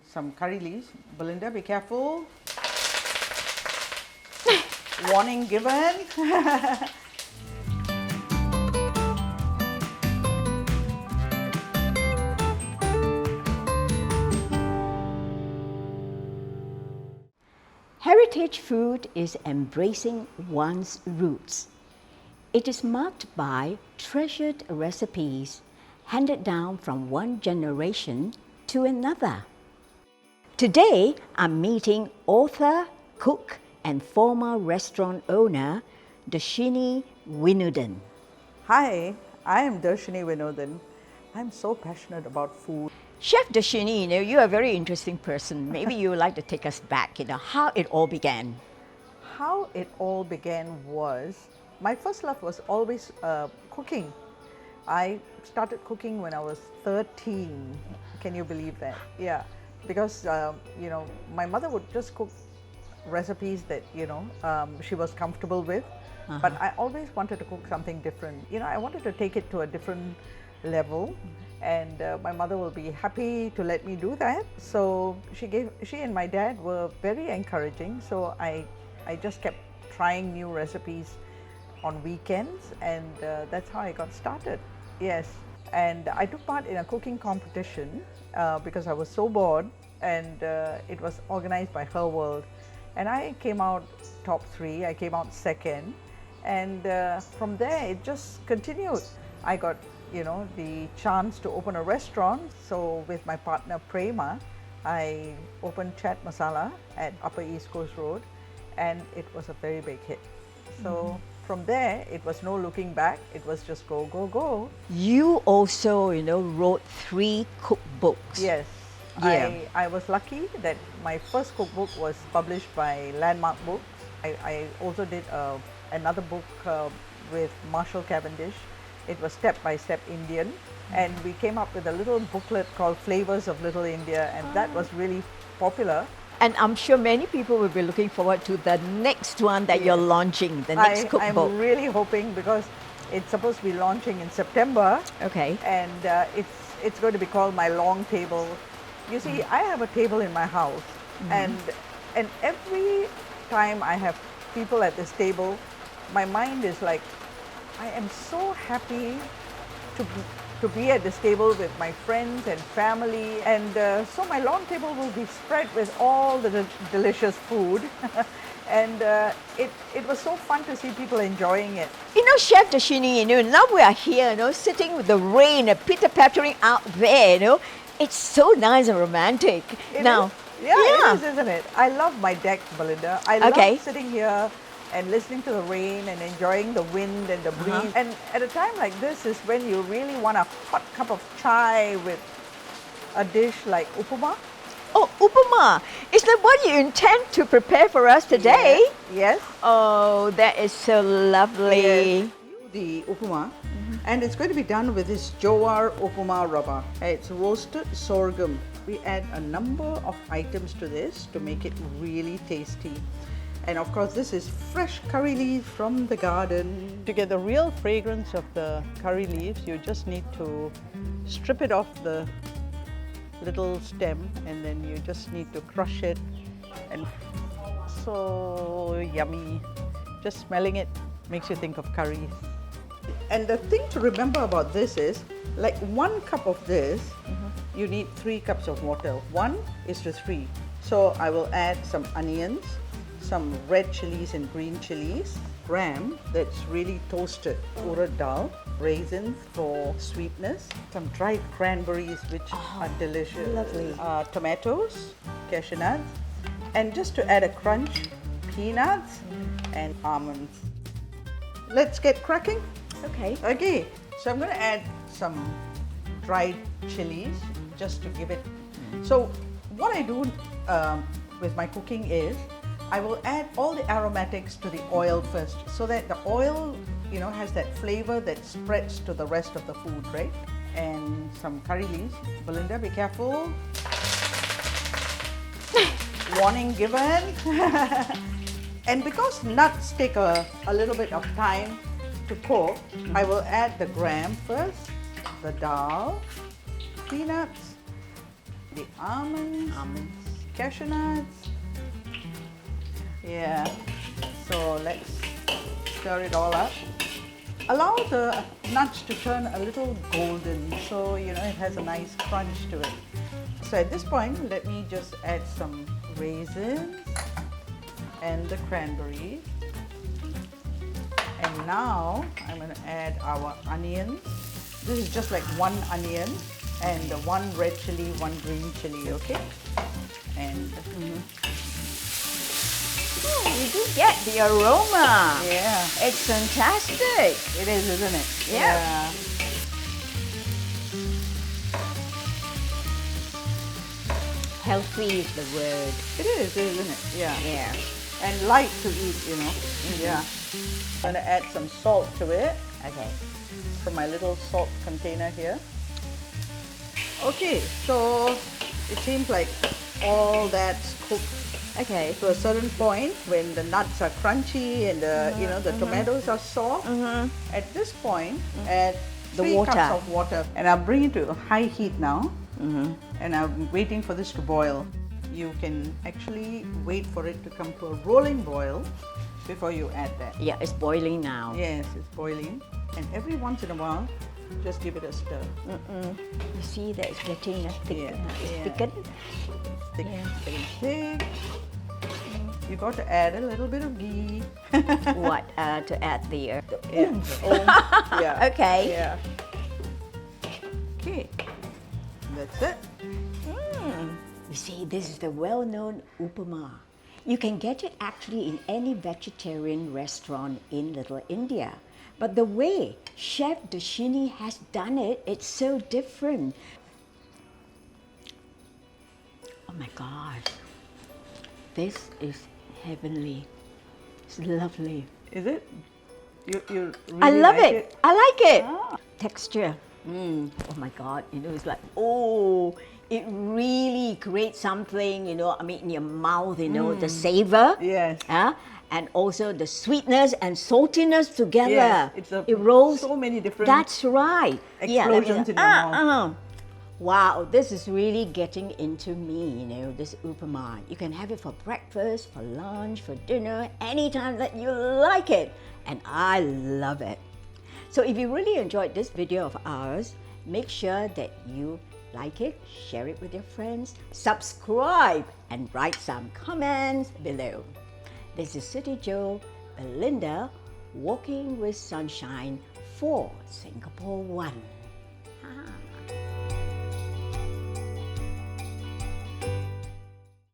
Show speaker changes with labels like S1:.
S1: some curry leaves. Belinda, be careful. Warning given.
S2: Heritage food is embracing one's roots. It is marked by treasured recipes handed down from one generation to another. Today, I'm meeting author, cook, and former restaurant owner, Dhershini Winodan.
S1: Hi, I am Dhershini Winodan. I'm so passionate about food.
S2: Chef Dhershini, you're a very interesting person. Maybe you would like to take us back, how it all began.
S1: How it all began was, my first love was always cooking. I started cooking when I was 13. Can you believe that? Yeah, because my mother would just cook recipes that she was comfortable with. But I always wanted to cook something different. I wanted to take it to a different level, and my mother will be happy to let me do that. So she and my dad were very encouraging. So I just kept trying new recipes on weekends, and that's how I got started. Yes, and I took part in a cooking competition because I was so bored, and it was organized by Her World, and I came out top 3. I came out second, and from there it just continued. I got the chance to open a restaurant. So with my partner Prema, I opened Chat Masala at Upper East Coast Road, and it was a very big hit. So from there, it was no looking back. It was just go, go, go.
S2: You also, wrote 3 cookbooks.
S1: Yes.
S2: Yeah.
S1: I was lucky that my first cookbook was published by Landmark Books. I also did another book with Marshall Cavendish. It was Step by Step Indian, and we came up with a little booklet called Flavors of Little India, and that was really popular.
S2: And I'm sure many people will be looking forward to the next one that you're launching, the next cookbook.
S1: I'm really hoping, because it's supposed to be launching in September.
S2: Okay.
S1: And it's going to be called My Long Table. You see, I have a table in my house, and every time I have people at this table, my mind is like, I am so happy to be at this table with my friends and family, and so my long table will be spread with all the delicious food. And it was so fun to see people enjoying it.
S2: Chef Dhershini, now we are here, sitting with the rain pitter-pattering out there, it's so nice and romantic.
S1: It is, isn't it? I love my deck, Belinda. I love sitting here and listening to the rain and enjoying the wind and the breeze. And at a time like this is when you really want a hot cup of chai with a dish like Upma.
S2: Oh, Upma! Is that what you intend to prepare for us today?
S1: Yes.
S2: Oh, that is so lovely.
S1: Yes. The Upma, and it's going to be done with this Jowar Upma rava. It's roasted sorghum. We add a number of items to this to make it really tasty. And of course, this is fresh curry leaves from the garden. To get the real fragrance of the curry leaves, you just need to strip it off the little stem, and then you just need to crush it. And so yummy. Just smelling it makes you think of curries. And the thing to remember about this is, like 1 cup of this, you need 3 cups of water. 1 is to 3. So I will add some onions, some red chilies and green chilies, gram that's really toasted, urad dal, raisins for sweetness, some dried cranberries which are delicious,
S2: lovely.
S1: Tomatoes, cashew nuts, and just to add a crunch, peanuts and almonds. Let's get cracking. Okay, so I'm going to add some dried chilies just to give it. So what I do with my cooking is, I will add all the aromatics to the oil first, so that the oil, has that flavor that spreads to the rest of the food, right? And some curry leaves. Belinda, be careful. Warning given. And because nuts take a little bit of time to cook, I will add the gram first, the dal, peanuts, the almonds, cashew nuts. Yeah, so let's stir it all up. Allow the nuts to turn a little golden, so you know it has a nice crunch to it. So at this point, let me just add some raisins and the cranberries. And now I'm going to add our onions. This is just like one onion and one red chili, one green chili, okay? And
S2: you do get the aroma.
S1: yeah,
S2: It's fantastic.
S1: it is, isn't it?
S2: Yeah. Healthy is the word.
S1: It is, isn't it? Yeah.
S2: Yeah.
S1: And light to eat, you know. Yeah. I'm going to add some salt to it.
S2: Okay.
S1: So my little salt container here. Okay, so it seems like all that's cooked
S2: Okay.
S1: to a certain point when the nuts are crunchy and the you know the tomatoes are soft. At this point, add
S2: The
S1: 3
S2: water.
S1: cups of water, and I'll bring it to high heat now. And I'm waiting for this to boil. You can actually wait for it to come to a rolling boil before you add that.
S2: Yeah, it's boiling now.
S1: Yes, it's boiling, and every once in a while, just give it a stir.
S2: You see that it's getting thick.
S1: Yeah,
S2: It's
S1: yeah.
S2: thickened.
S1: Thick,
S2: Yeah.
S1: getting thick. You got to add a little bit of ghee.
S2: What to add there?
S1: Yeah. Yeah.
S2: Okay.
S1: Yeah. Okay. That's it.
S2: You see, this is the well-known Upma. You can get it actually in any vegetarian restaurant in Little India. But the way Chef Dhershini has done it, it's so different. Oh my God. This is heavenly. It's lovely.
S1: Is it? You really
S2: I love
S1: like
S2: it. I like it.
S1: Ah.
S2: Texture. Oh my God. You know, it's like, oh, it really creates something, you know, I mean, in your mouth, you know, the savor.
S1: Yes.
S2: And also the sweetness and saltiness together.
S1: Yes, it's
S2: it rolls.
S1: so many different
S2: That's right.
S1: explosions in your mouth.
S2: Wow, this is really getting into me, you know, this Upma. You can have it for breakfast, for lunch, for dinner, anytime that you like it. And I love it. So if you really enjoyed this video of ours, make sure that you like it, share it with your friends, subscribe, and write some comments below. This is CityJo Belinda, walking with sunshine for Singapore One.